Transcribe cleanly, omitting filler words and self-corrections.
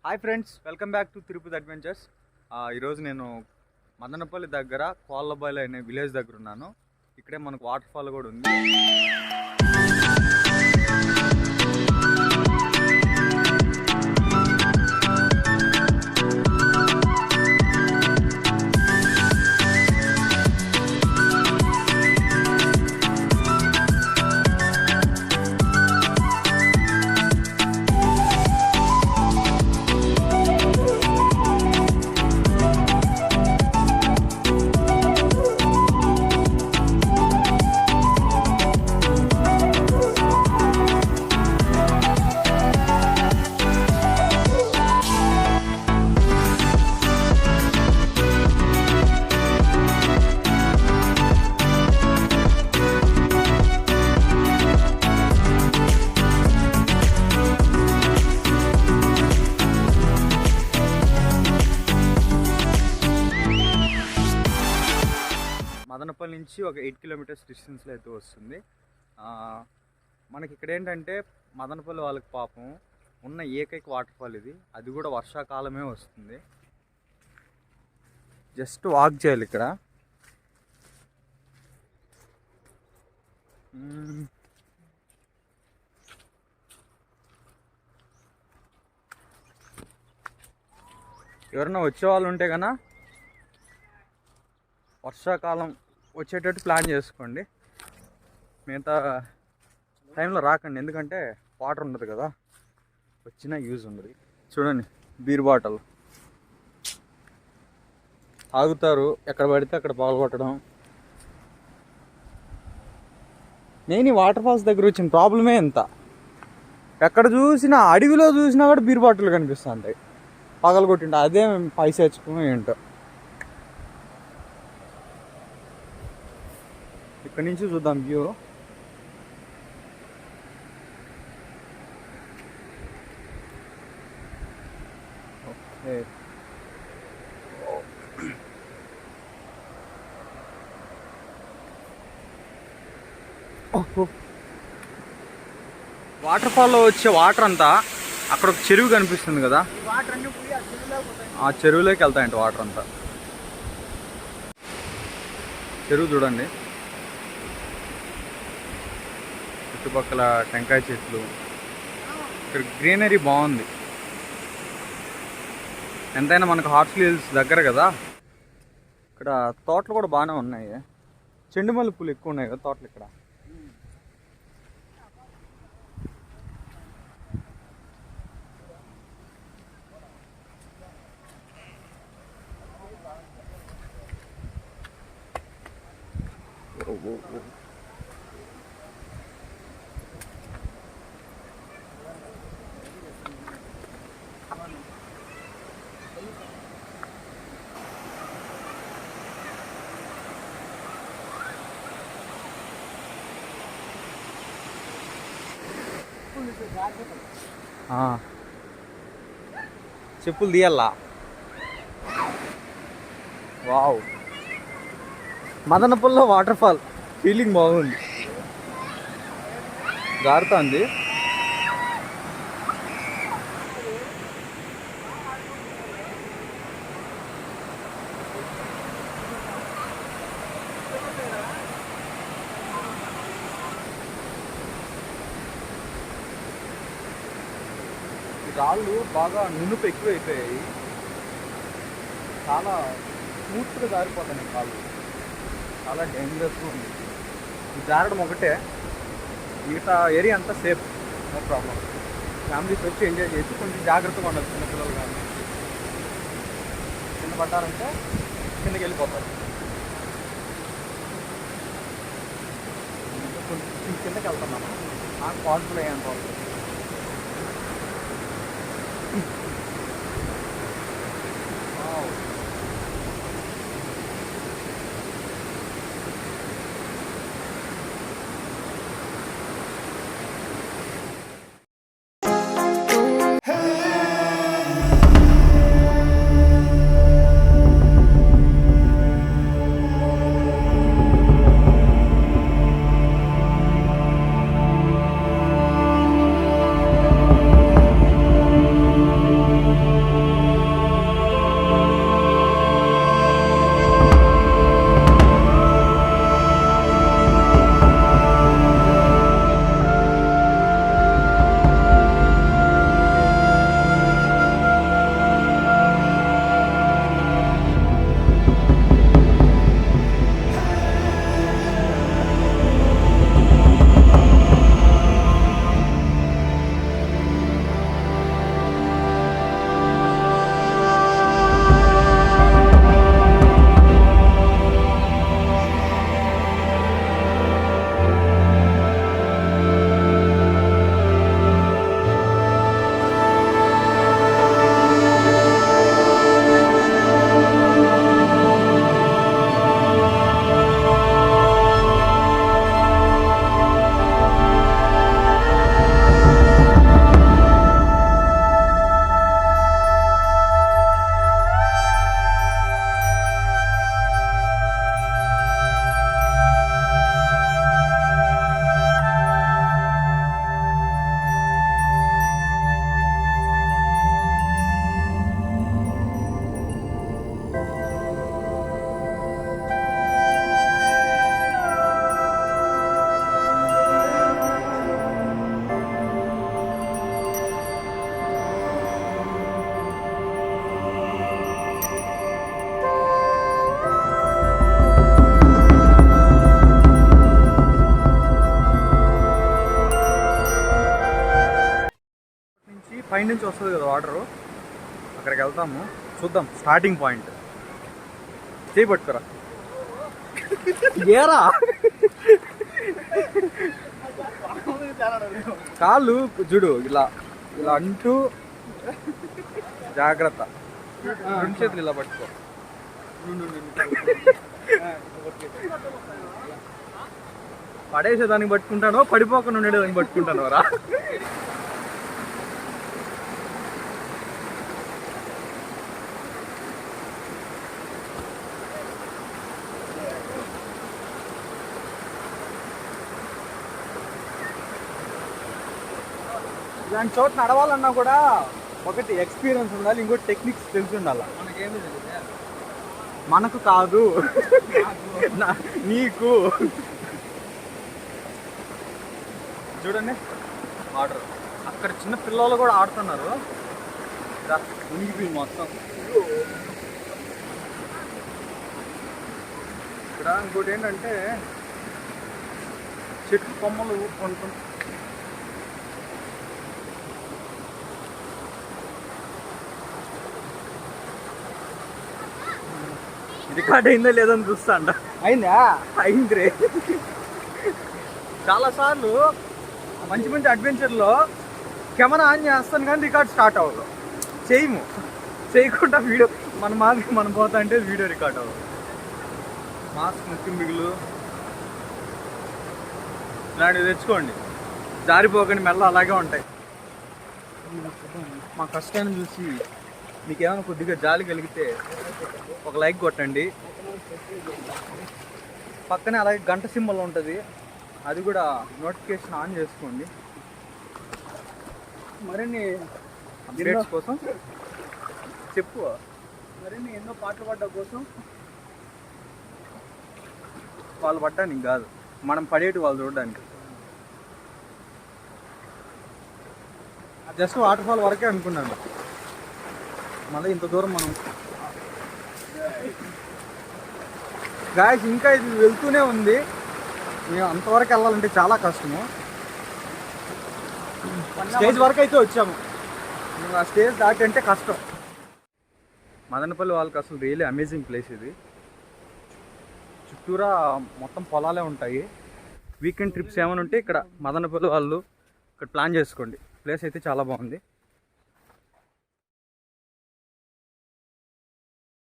Hi friends, welcome back to Tirupati adventures. ఈరోజు నేను మదనపల్లి దగ్గర కోళ్ళబైలు అనే విలేజ్ దగ్గర ఉన్నాను. ఇక్కడే మనకు వాటర్ ఫాల్ కూడా ఉంది. మదనపల్లి నుంచి ఒక 8 కిలోమీటర్స్ డిస్టెన్స్లో అయితే వస్తుంది. మనకి ఇక్కడ ఏంటంటే మదనపల్లి వాళ్ళకి పాపం ఉన్న ఏకైక వాటర్ ఫాల్ ఇది. అది కూడా వర్షాకాలమే వస్తుంది. జస్ట్ వాక్ చేయాలి ఇక్కడ. ఎవరన్నా వచ్చేవాళ్ళు ఉంటే కన్నా వర్షాకాలం వచ్చేటట్టు ప్లాన్ చేసుకోండి. మిగతా టైంలో రాకండి, ఎందుకంటే వాటర్ ఉండదు కదా, వచ్చినా యూజ్ ఉండదు. చూడండి, బీర్ బాటిల్ తాగుతారు, ఎక్కడ పడితే అక్కడ పాల్గొట్టడం. నేను ఈ వాటర్ ఫాల్స్ దగ్గర వచ్చిన ప్రాబ్లమే ఎంత, ఎక్కడ చూసినా అడవిలో చూసినా కూడా బీర్ బాటిల్ కనిపిస్తుంటాయి పగలగొట్టింటే. అదే పైసా తెచ్చుకుని ఏంటో. ఇక్కడ నుంచి చూద్దాం వ్యూ. ఓకే, వాటర్ ఫాల్లో వచ్చే వాటర్ అంతా అక్కడ ఒక చెరువు కనిపిస్తుంది కదా, ఆ చెరువులోకి వెళ్తాయంట వాటర్ అంతా. చెరువు చూడండి, చుట్టుపక్కల టెంకాయ చెట్లు, ఇక్కడ గ్రీనరీ బాగుంది. ఎంతైనా మనకు హార్స్లీ హిల్స్ దగ్గర కదా, ఇక్కడ తోటలు కూడా బాగానే ఉన్నాయి. చెండు మల్లె పూలు ఎక్కువ ఉన్నాయి కదా తోటలు ఇక్కడ. చెప్పులు తీయాలా? వావ్, మదనపల్లిలో వాటర్ ఫాల్ ఫీలింగ్ బాగుంది, జారుతుంది. రాళ్ళు బాగా నునుపు ఎక్కువైపోయాయి, చాలా స్మూత్గా జారిపోతాయి కాళ్ళు, చాలా డేంజరస్గా ఉంది. జారడం ఒకటే, మిగతా ఏరియా అంతా సేఫ్, నో ప్రాబ్లం. ఫ్యామిలీస్ వచ్చి ఎంజాయ్ చేసి కొంచెం జాగ్రత్తగా ఉండాలి. చిన్నపిల్లలు కానీ కింద పడ్డారంటే కిందకి వెళ్ళిపోతారు. కొంచెం కిందకి వెళ్తున్నాము, నాకు పాసిబుల్ అయ్యేంత వరకు. పైనుంచి వస్తుంది కదా వాటరు, అక్కడికి వెళ్తాము, చూద్దాం. స్టార్టింగ్ పాయింట్ చేయబట్టుకురా ఏరా కాళ్ళు చూడు ఇలా ఇలా అంటూ జాగ్రత్త, రెండు చేతులు ఇలా పట్టుకో. పడేసేదానికి పట్టుకుంటానో పడిపోకుండా ఉండేదానికి పట్టుకుంటాను రా. ఇలాంటి చోట నడవాలన్నా కూడా ఒకటి ఎక్స్పీరియన్స్ ఉండాలి, ఇంకోటి టెక్నిక్స్ తెలిసి ఉండాలి. మనకు కాదు నీకు. చూడండి వాటర్, అక్కడ చిన్న పిల్లలు కూడా ఆడుతున్నారు, మునిగిపోయింది మొత్తం. ఇక్కడ ఇంకోటి ఏంటంటే చెట్టు కొమ్మలు ఊపుకుంటాం. రికార్డ్ అయిందా లేదని చూస్తా అంట. అయిందా? అయింది రే. చాలాసార్లు మంచి మంచి అడ్వెంచర్లో కెమెరా ఆన్ చేస్తాను కానీ రికార్డ్ స్టార్ట్ అవ్వదు, చేయకుండా వీడియో మనం పోతా అంటే వీడియో రికార్డ్ అవ్వదు. మాస్క్ ముఖ్యం, మిగులు ఇలాంటివి తెచ్చుకోండి, జారిపోకండి, మెల్ల అలాగే ఉంటాయి. మా కష్టాన్ని చూసి మీకేమైనా కొద్దిగా జాలి కలిగితే ఒక లైక్ కొట్టండి. పక్కనే అలాగే గంట సింబల్ ఉంటుంది, అది కూడా నోటిఫికేషన్ ఆన్ చేసుకోండి. మరిన్ని అప్డేట్స్ కోసం చెప్పు, మరిన్ని ఎన్నో పాటలు పడ్డా కోసం. వాళ్ళు పడ్డానికి కాదు, మనం పడేటి వాళ్ళు చూడడానికి. జస్ట్ వాటర్ ఫాల్ వరకే అనుకున్నాను, మళ్ళీ ఇంత దూరం మనం గాయస్ ఇంకా ఇది వెళ్తూనే ఉంది. మేము అంతవరకు వెళ్ళాలంటే చాలా కష్టము. స్టేజ్ వరకు అయితే వచ్చాము, ఆ స్టేజ్ దాటి అంటే కష్టం. మదనపల్లి వాళ్ళకి అసలు రియల్లీ అమేజింగ్ ప్లేస్ ఇది. చుట్టూరా మొత్తం పొలాలే ఉంటాయి. వీకెండ్ ట్రిప్స్ ఏమైనా ఉంటే ఇక్కడ మదనపల్లి వాళ్ళు ఇక్కడ ప్లాన్ చేసుకోండి. ప్లేస్ అయితే చాలా బాగుంది.